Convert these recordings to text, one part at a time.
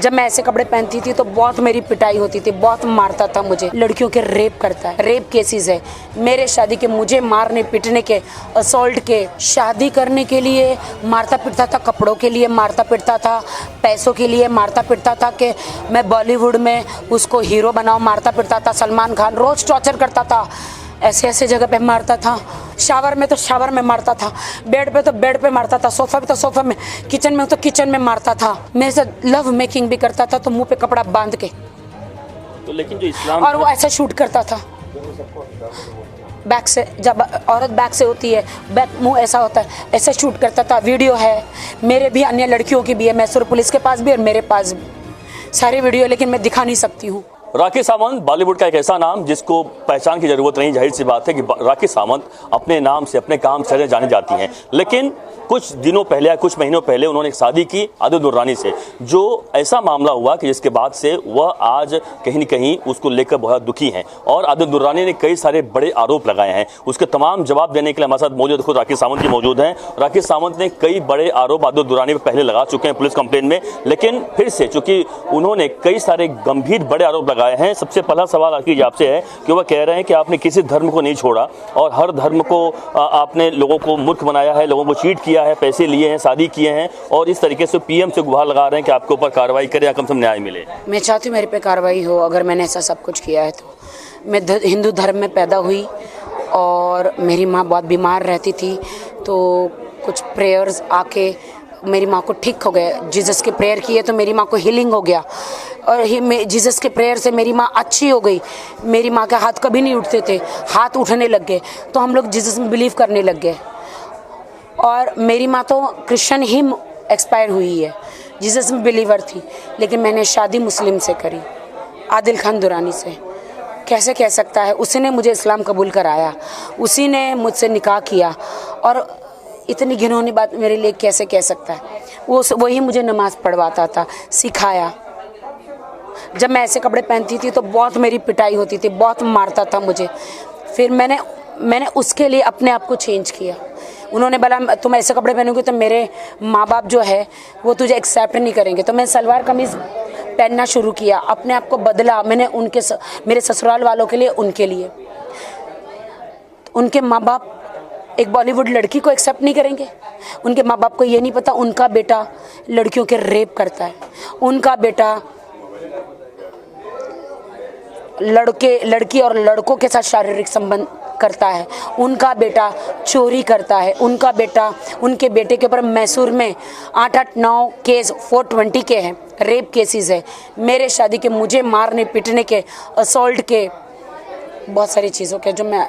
जब मैं ऐसे कपड़े पहनती थी तो बहुत मेरी पिटाई होती थी, बहुत मारता था मुझे। लड़कियों के रेप करता है, रेप केसेस है मेरे शादी के, मुझे मारने पीटने के, असॉल्ट के। शादी करने के लिए मारता पीटता था, कपड़ों के लिए मारता पीटता था, पैसों के लिए मारता पीटता था कि मैं बॉलीवुड में उसको हीरो बनाऊं, मारता पीटता था। सलमान खान रोज टॉर्चर करता था, ऐसे ऐसे जगह पे मारता था। शावर में तो शावर में मारता था, बेड पे तो बेड पे मारता था, सोफा पे तो सोफा में, किचन में तो किचन में मारता था। मेरे से लव मेकिंग भी करता था तो मुंह पे कपड़ा बांध के, तो लेकिन जो इस्लाम और वो ऐसा शूट करता था बैक से। जब औरत बैक से होती है, बैक मुंह ऐसा होता है, ऐसे शूट करता था। वीडियो है मेरे भी, अन्य लड़कियों की भी है, मैसूर पुलिस के पास भी और मेरे पास भी सारी वीडियो, लेकिन मैं दिखा नहीं सकती हूँ। राखी सावंत बॉलीवुड का एक ऐसा नाम जिसको पहचान की जरूरत नहीं। जाहिर सी बात है कि राखी सावंत अपने नाम से, अपने काम से जानी जाती हैं, लेकिन कुछ दिनों पहले या कुछ महीनों पहले उन्होंने एक शादी की आदिल दुर्रानी से, जो ऐसा मामला हुआ कि जिसके बाद से वह आज कहीं न कहीं उसको लेकर बहुत दुखी हैं। और आदिल दुर्रानी ने कई सारे बड़े आरोप लगाए हैं, उसके तमाम जवाब देने के लिए हमारे साथ मौजूद खुद राखी सावंत जी मौजूद हैं। राखी सावंत ने कई बड़े आरोप आदिल दुर्रानी पर पहले लगा चुके हैं पुलिस कंप्लेन में, लेकिन फिर से चूंकि उन्होंने कई सारे गंभीर बड़े आरोप लगाए हैं। सबसे पहला सवाल राखी जी आपसे है कि वह कह रहे हैं कि आपने किसी धर्म को नहीं छोड़ा और हर धर्म को आपने लोगों को मूर्ख बनाया है, लोगों को चीट किया है, पैसे लिए हैं, शादी किए हैं, और इस तरीके से पीएम से गुहार लगा रहे हैं कि आपके ऊपर कार्रवाई करे या कम से कम न्याय मिले। मैं चाहती हूँ मेरे पे कार्रवाई हो, अगर मैंने ऐसा सब कुछ किया है तो। मैं हिंदू धर्म में पैदा हुई और मेरी माँ बहुत बीमार रहती थी, तो कुछ प्रेयर्स आके मेरी माँ को ठीक हो गया। जीसस के प्रेयर किए तो मेरी माँ को हीलिंग हो गया, और जीसस के प्रेयर से मेरी माँ अच्छी हो गई। मेरी माँ के हाथ कभी नहीं उठते थे, हाथ उठने लग गए, तो हम लोग जीसस में बिलीव करने लग गए। और मेरी माँ तो क्रिश्चियन ही एक्सपायर हुई है, जीसस में बिलीवर थी, लेकिन मैंने शादी मुस्लिम से करी, आदिल खान दुरानी से। कैसे कह सकता है, उसी ने मुझे इस्लाम कबूल कराया, उसी ने मुझसे निकाह किया, और इतनी घिनौनी बात मेरे लिए कैसे कह सकता है। वही मुझे नमाज पढ़वाता था, सिखाया। जब मैं ऐसे कपड़े पहनती थी तो बहुत मेरी पिटाई होती थी, बहुत मारता था मुझे। फिर मैंने उसके लिए अपने आप को चेंज किया। उन्होंने बोला तुम ऐसे कपड़े पहनोगे तो मेरे माँ बाप जो है वो तुझे एक्सेप्ट नहीं करेंगे, तो मैं सलवार कमीज़ पहनना शुरू किया, अपने आप को बदला मैंने। मेरे ससुराल वालों के लिए, उनके लिए, उनके माँ बाप एक बॉलीवुड लड़की को एक्सेप्ट नहीं करेंगे। उनके माँ बाप को ये नहीं पता उनका बेटा लड़कियों के रेप करता है, उनका बेटा लड़की और लड़कों के साथ शारीरिक संबंध करता है, उनका बेटा चोरी करता है, उनके बेटे के ऊपर मैसूर में 8-9 केस 420 के हैं, रेप केसेस है मेरे शादी के, मुझे मारने पीटने के, असॉल्ट के, बहुत सारी चीज़ों के, जो मैं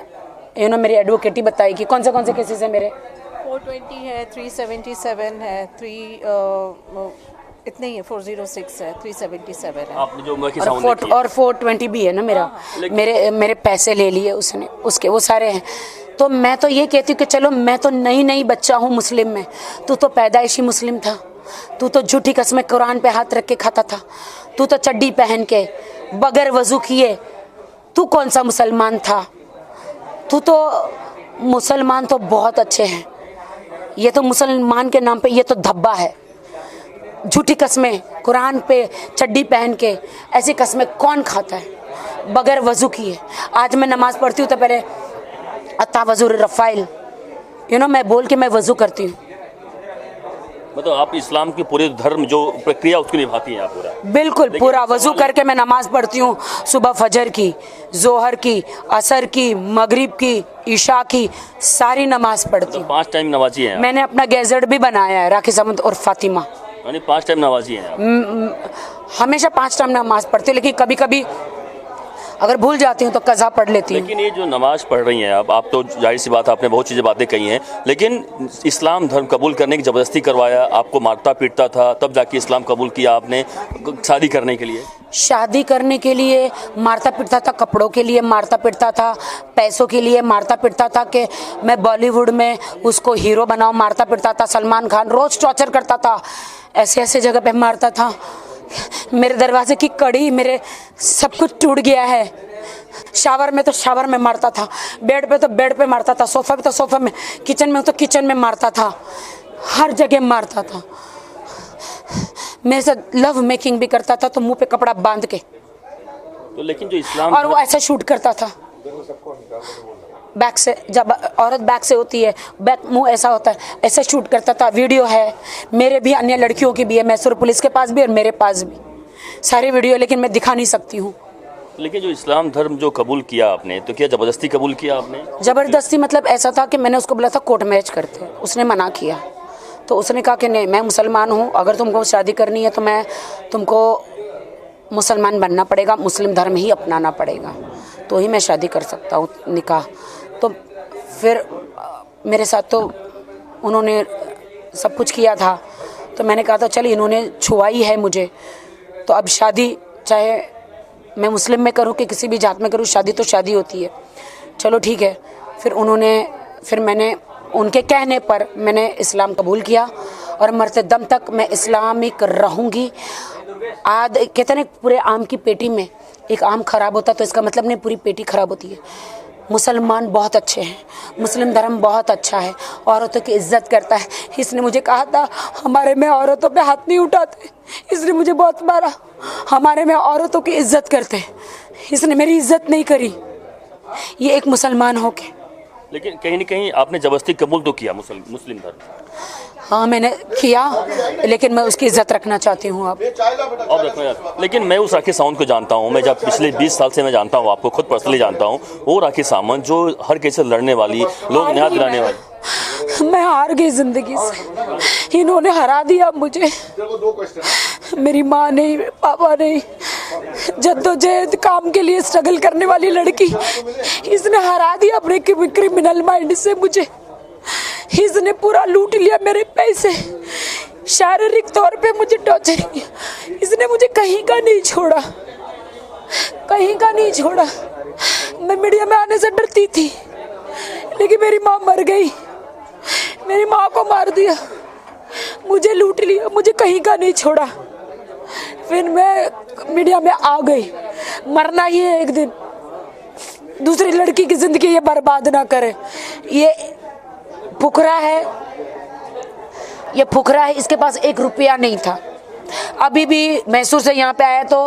मेरी एडवोकेट ही बताई कि कौन से केसेस है मेरे। 420 है, 377 है, इतने ही है, 406 है, 377 है। आपने जो उम्र की साउंड की और 420 भी है ना मेरा। मेरे पैसे ले लिए उसने, उसके वो सारे हैं। तो मैं तो ये कहती हूँ कि चलो मैं तो नई बच्चा हूँ मुस्लिम में, तू तो पैदाइशी मुस्लिम था, तू तो झूठी कसमें कुरान पे हाथ रख के खाता था, तू तो चड्डी पहन के बगैर वजू किए, तू कौन सा मुसलमान था? तू तो मुसलमान तो बहुत अच्छे हैं, ये तो मुसलमान के नाम पे ये तो धब्बा है। झूठी कस्में कुरान पे चड्डी पहन के, ऐसी कस्में कौन खाता है बगैर वजू किए? आज मैं नमाज पढ़ती हूँ तो पहले अत्ता वजूर रफ़ाइल मैं बोल के मैं वजू करती हूँ। मतलब आप इस्लाम की पूरे धर्म जो प्रक्रिया उसकी निभाती हैं आप पूरा? बिल्कुल पूरा वजू करके मैं नमाज पढ़ती हूँ, सुबह फजर की, जोहर की, असर की, मगरिब की, ईशा की, सारी नमाज पढ़ती हूँ। 5 टाइम नमाजी हैं? मैंने अपना गैजेट भी बनाया है, राखी सावंत और फातिमा, यानी 5 टाइम नमाजी हैं आप? हमेशा 5 टाइम नमाज पढ़ती हूँ, लेकिन कभी कभी अगर भूल जाती हूँ तो कज़ा पढ़ लेती हूँ। लेकिन ये जो नमाज पढ़ रही हैं आप तो जाहिर सी बात है, आपने बहुत चीज़ें बातें कही हैं, लेकिन इस्लाम धर्म कबूल करने की ज़बरदस्ती करवाया, आपको मारता पीटता था, तब जाके इस्लाम कबूल किया आपने शादी करने के लिए? शादी करने के लिए मारता पीटता था, कपड़ों के लिए मारता पीटता था, पैसों के लिए मारता पीटता था कि मैं बॉलीवुड में उसको हीरो बनाऊं, मारता पीटता था। सलमान खान रोज टॉर्चर करता था, ऐसे ऐसे जगह पे मारता था। मेरे दरवाजे की कड़ी, मेरे सब कुछ टूट गया है। शावर में तो शावर में मारता था, बेड पे तो बेड पे मारता था, सोफा पे तो सोफा में, किचन में तो किचन में मारता था, हर जगह मारता था। मेरे साथ लव मेकिंग भी करता था, तो मुंह पे कपड़ा बांध के, तो लेकिन जो इस्लाम और वो ऐसा शूट करता था बैक से। जब औरत बैक से होती है, बैक मुंह ऐसा होता है, ऐसा शूट करता था। वीडियो है मेरे भी, अन्य लड़कियों की भी है, मैसूर पुलिस के पास भी और मेरे पास भी सारी वीडियो, लेकिन मैं दिखा नहीं सकती हूँ। लेकिन जो इस्लाम धर्म जो कबूल किया आपने, तो क्या ज़बरदस्ती कबूल किया आपने? ज़बरदस्ती मतलब ऐसा था कि मैंने उसको बोला था कोर्ट मैरिज करते, उसने मना किया। तो उसने कहा कि नहीं, मैं मुसलमान हूँ, अगर तुमको शादी करनी है तो मैं तुमको मुसलमान बनना पड़ेगा, मुस्लिम धर्म ही अपनाना पड़ेगा, तो ही मैं शादी कर सकता हूँ, निकाह। तो फिर मेरे साथ तो उन्होंने सब कुछ किया था, तो मैंने कहा था चल इन्होंने छुआई है मुझे, तो अब शादी चाहे मैं मुस्लिम में करूँ कि किसी भी जात में करूँ, शादी तो शादी होती है, चलो ठीक है। फिर मैंने उनके कहने पर मैंने इस्लाम कबूल किया और मरते दम तक मैं इस्लामिक रहूँगी। कहते हैं पूरे आम की पेटी में एक आम खराब होता तो इसका मतलब नहीं पूरी पेटी खराब होती है। मुसलमान बहुत अच्छे हैं, मुस्लिम धर्म बहुत अच्छा है, औरतों की इज्जत करता है। इसने मुझे कहा था हमारे में औरतों पे हाथ नहीं उठाते, इसने मुझे बहुत मारा। हमारे में औरतों की इज्जत करते हैं, इसने मेरी इज्जत नहीं करी, ये एक मुसलमान हो के। लेकिन कहीं न कहीं आपने ज़बरदस्ती कबूल तो किया मुस्लिम धर्म। हाँ मैंने किया, लेकिन मैं उसकी इज्जत रखना चाहती हूँ अब रखना यार। लेकिन मैं उस राखी सावंत को जानता हूँ, मैं जब पिछले 20 साल से मैं जानता हूँ आपको, खुद पर्सनली जानता हूँ। वो राखी सावंत जो हर किसी से लड़ने वाली, लोग न्याय दिलाने वाली। मैं हार गई जिंदगी से, इन्होंने हरा दिया मुझे। मेरी माँ नहीं, पापा नहीं, जद्दोजहद काम के लिए स्ट्रगल करने वाली लड़की, इसने हरा दिया अपने क्रिमिनल माइंड से मुझे। इसने पूरा लूट लिया मेरे पैसे, शारीरिक तौर पे मुझे टॉर्चर किया। इसने मुझे कहीं का नहीं छोड़ा, कहीं का नहीं छोड़ा। मैं मीडिया में आने से डरती थी, लेकिन मेरी माँ मर गई, मेरी माँ को मार दिया, मुझे लूट लिया, मुझे कहीं का नहीं छोड़ा। फिर मैं मीडिया में आ गई, मरना ही है एक दिन, दूसरी लड़की की जिंदगी ये बर्बाद ना करे। ये फुकरा है, ये फुकरा है, इसके पास 1 रुपया नहीं था। अभी भी मैसूर से यहाँ पे आया तो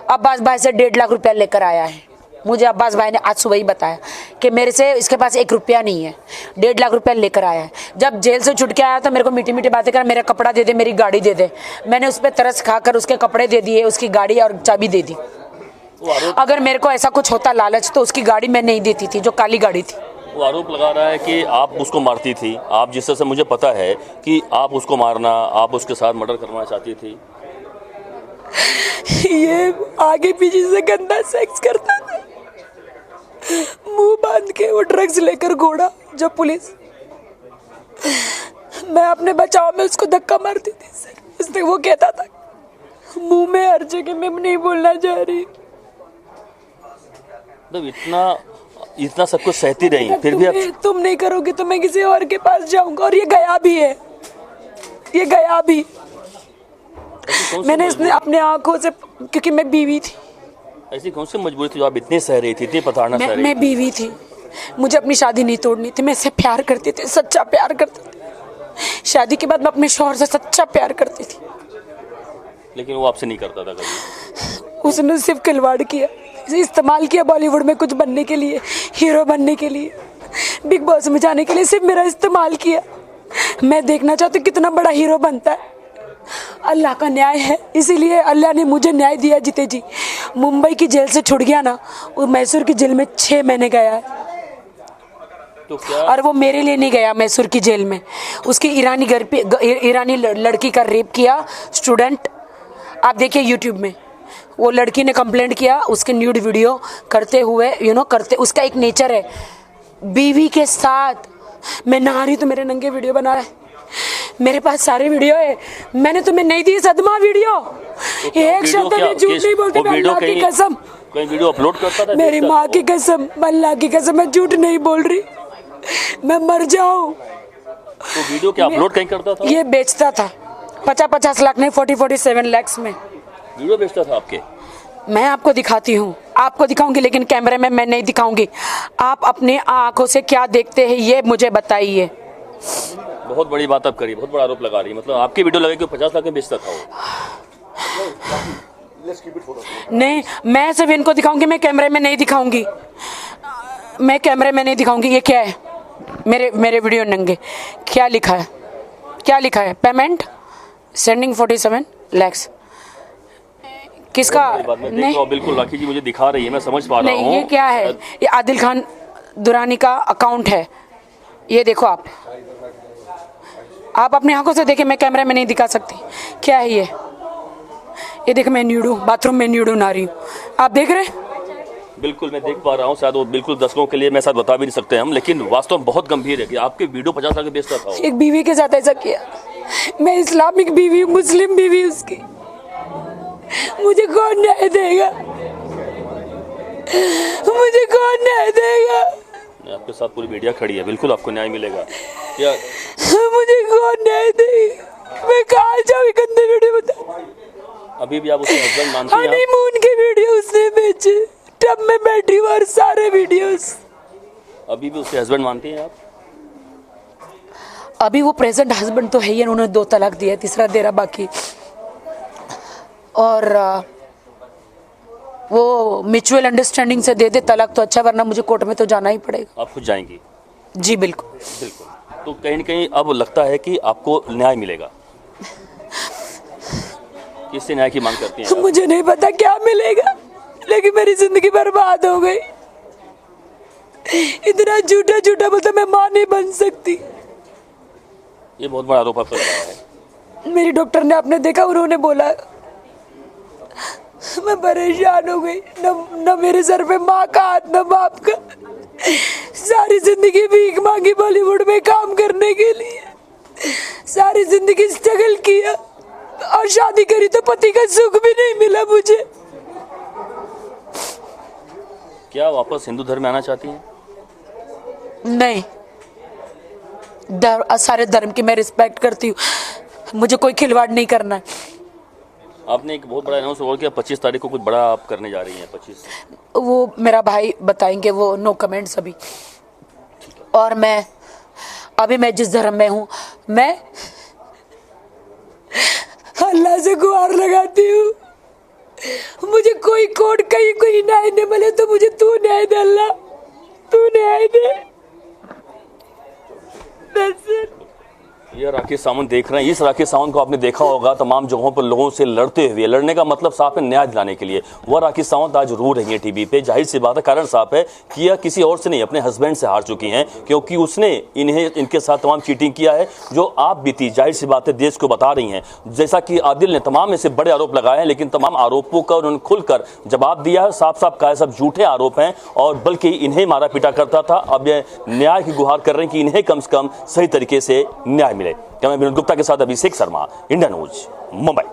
अब्बास भाई से 1.5 लाख रुपया लेकर आया है। मुझे अब्बास भाई ने आज सुबह ही बताया कि मेरे से इसके पास 1 रुपया नहीं है, 1.5 लाख रुपया लेकर आया है। जब जेल से छुट के आया तो मेरे को मीठी मीठी बातें कर, मेरा कपड़ा दे दे, मेरी गाड़ी दे दे। मैंने उस पर तरस खाकर उसके कपड़े दे दिए, उसकी गाड़ी और चाबी दे दी। अगर मेरे को ऐसा कुछ होता लालच तो उसकी गाड़ी मैं नहीं देती थी, जो काली गाड़ी थी। वो आरोप लगा रहा है कि आप उसको मारती थी। आप जिस तरह से मुझे पता है कि आप उसको मारना, आप उसके साथ मर्डर करना चाहती थी। ये आगे पीछे से गंदा सेक्स करता था, मुंह बांध के वो ड्रग्स लेकर घोड़ा। जब पुलिस, मैं अपने बचाव में उसको धक्का मारती थी सर, इसलिए वो कहता था मुंह में हर जगह मैं नहीं बोलना चाह रही। मतलब इतना सब कुछ सहती रही, फिर भी तुम नहीं करोगे तो मैं किसी और के पास जाऊंगा। और ये गया भी है, ये गया भी। मैंने इसने अपने आंखों से, क्योंकि मैं बीवी थी। ऐसी कौन सी मजबूरी थी जो आप इतनी सह रही थी, इतनी प्रताड़ना सह रही थी? मैं बीवी थी, मुझे अपनी शादी नहीं तोड़नी थी। मैं इससे प्यार करती थी, सच्चा प्यार करती थी। शादी के बाद मैं अपने शौहर से सच्चा प्यार करती थी, लेकिन वो आपसे नहीं करता था कभी। उसने सिर्फ खिलवाड़ किया, इस्तेमाल किया बॉलीवुड में कुछ बनने के लिए, हीरो बनने के लिए, बिग बॉस में जाने के लिए सिर्फ मेरा इस्तेमाल किया। मैं देखना चाहती हूँ कितना बड़ा हीरो बनता है। अल्लाह का न्याय है, इसीलिए अल्लाह ने मुझे न्याय दिया। जीते जी मुंबई की जेल से छुट गया ना, वो मैसूर की जेल में 6 महीने गया है। तो क्या? और वो मेरे लिए नहीं गया मैसूर की जेल में, उसकी ईरानी लड़की का रेप किया स्टूडेंट। आप देखिए यूट्यूब में, वो लड़की ने कंप्लेंट किया उसके न्यूड वीडियो करते हुए, करते। उसका एक नेचर है बीवी के साथ, मैं नहा रही तो मेरे नंगे वीडियो बना रहा है। मेरे पास सारे वीडियो है, मैंने तुम्हें नहीं दी सदमा वीडियो। तो एक शब्द में झूठ नहीं बोलती, मैं अल्लाह की कसम, कोई वीडियो अपलोड करता था? मेरी माँ की कसम, अल्लाह की कसम, मैं झूठ नहीं बोल रही, मैं मर जाऊं। तो वीडियो क्या अपलोड कहीं करता था? ये बेचता था 50-50 लाख नहीं, 47 लाख में वीडियो बेचता था आपके। मैं आपको दिखाती हूँ, आपको दिखाऊंगी, लेकिन कैमरे में मैं नहीं दिखाऊंगी। आप अपने आंखों से क्या देखते हैं ये मुझे बताइए। बहुत बड़ी बात आप करी, बहुत बड़ा आरोप लगा रही है। मतलब आपकी वीडियो लगे कि 50 लाख में बेचता था वो। नहीं, मैं सिर्फ इनको दिखाऊंगी, मैं कैमरे में नहीं दिखाऊंगी, मैं कैमरे में नहीं दिखाऊंगी। ये क्या है? मेरे वीडियो नंगे, क्या लिखा है? क्या लिखा है? Payment sending 47 lakhs। किसका? नहीं, बिल्कुल राखी जी मुझे दिखा रही है, मैं समझ पा रहा हूँ। नहीं, ये क्या है? ये आदिल खान दुरानी का अकाउंट है, ये देखो आप अपनी आंखों से देखें, मैं कैमरे में नहीं दिखा सकती। क्या है ये देखो, मैं न्यूड हूँ, बाथरूम में न्यूड नहा रही हूँ, आप देख रहे हैं? बिल्कुल मैं देख पा रहा हूँ, शायद वो बिल्कुल दर्शकों के लिए मैं साथ बता भी नहीं सकते हम, लेकिन वास्तव में बहुत गंभीर है कि आपके वीडियो 50 लाख बेचता था। एक बीवी के साथ ऐसा किया। मैं इस्लामिक बीवी हूँ, मुस्लिम बीवी उसकी, मुझे कौन न्याय देगा? मुझे कौन न्याय देगा? आपके साथ पूरी मीडिया खड़ी है, बिल्कुल आपको न्याय मिलेगा। क्या मुझे कौन न्याय देगा? मैं कहाँ जाऊँ? गंदे वीडियो बता। अभी भी आप उसके हस्बैंड मानती हैं? हनीमून के वीडियो उसने बेचे, टब में बैठी हुई, और सारे वीडियोस। अभी भी उसके हस्बैंड मानती हैं आप? अभी वो प्रेजेंट हस्बैंड तो है ही, उन्होंने 2 तलाक दिया, तीसरा दे रहा बाकी। और वो म्यूचुअल अंडरस्टैंडिंग से दे तलाक तो अच्छा, वरना मुझे कोर्ट में तो जाना ही पड़ेगा। आप खुद जाएंगी? जी बिल्कुल। बिल्कुल। तो कहीं न कहीं अब लगता है कि आपको न्याय मिलेगा। किससे न्याय की मांग करती हैं आप? मुझे नहीं पता क्या मिलेगा, लेकिन मेरी जिंदगी बर्बाद हो गई। इतना झूठा झूठा बोलता, मैं मां नहीं बन सकती। ये बहुत बड़ा आरोप आप पर लगा है। मेरी डॉक्टर ने, आपने देखा, उन्होंने बोला, मैं परेशान हो गई। न मेरे सर पे माँ का हाथ, न बाप का। सारी जिंदगी भीख मांगी बॉलीवुड में काम करने के लिए, सारी जिंदगी स्ट्रगल किया, और शादी करी तो पति का सुख भी नहीं मिला मुझे। क्या वापस हिंदू धर्म में आना चाहती हैं? नहीं, सारे धर्म की मैं रिस्पेक्ट करती हूँ, मुझे कोई खिलवाड़ नहीं करना है। आपने एक बहुत बड़ा अनाउंस किया 25 तारीख को कुछ बड़ा आप करने जा रही हैं। 25 वो मेरा भाई बताएंगे, वो नो कमेंट्स अभी। और मैं जिस धर्म में हूँ, मैं अल्लाह से गुहार लगाती हूँ, मुझे कोई कोर्ट कहीं कोई न्याय नहीं मिले तो मुझे तू न्याय दे, अल्लाह तू न्याय दे। ये राकेश सावंत देख रहे हैं। इस राकेश सावंत को आपने देखा होगा तमाम जगहों पर लोगों से लड़ते हुए। लड़ने का मतलब साफ है न्याय दिलाने के लिए। वह राकेश सावंत आज रो रही है टीवी पे। जाहिर सी बात है, कारण साफ है कि यह किसी और से नहीं, अपने हस्बैंड से हार चुकी हैं, क्योंकि उसने इनके साथ तमाम चीटिंग किया है, जो आप बीती जाहिर सी बात है देश को बता रही हैं। जैसा कि आदिल ने तमाम ऐसे बड़े आरोप लगाए हैं, लेकिन तमाम आरोपों का उन्होंने खुलकर जवाब दिया है। साफ साफ कहा सब झूठे आरोप हैं, और बल्कि इन्हें मारा पीटा करता था। अब यह न्याय की गुहार कर रहे हैं कि इन्हें कम से कम सही तरीके से न्याय मिले। कैमरा विनोद गुप्ता के साथ अभिषेक शर्मा, इंडिया न्यूज, मुंबई।